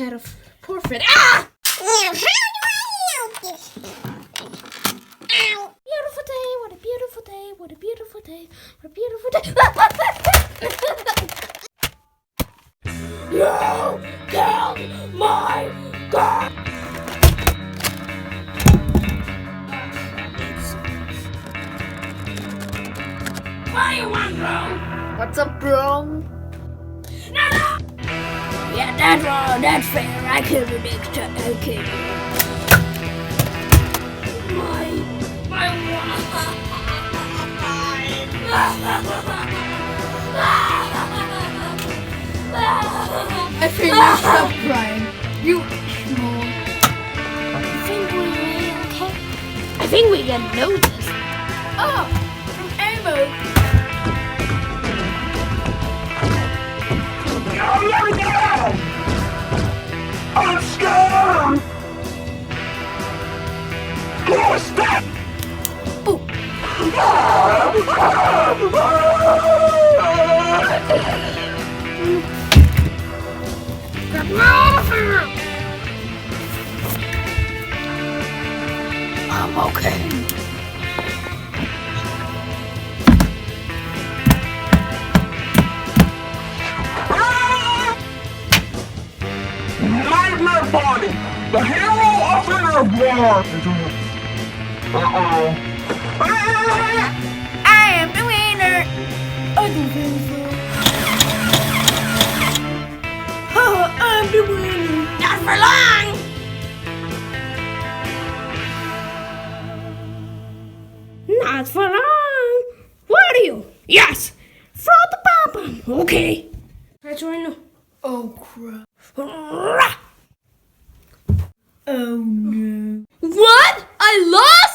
instead of forfeit. Ah! Now, how do I help you? Ow. Beautiful day, what a beautiful day, what a beautiful day, what a beautiful day. You killed my girl! What do you want, bro? What's up, bro? No! Yeah, that's fair. I killed you next time. Okay. My I think you stop crying. You small. I think we're okay. I think we can do this. Oh, from Amo. Let me go! I'm scared! Oh, stop! Get me out of here! I'm okay. Nightmare Body! The hero of the Nerf War! Uh-oh. I am the winner. I don't think so. I'm the winner. Not for long! Not for long! What are you? Yes! Throw the bomb! Okay. That's what I know. Oh crap. Rah! Oh no. What? I lost?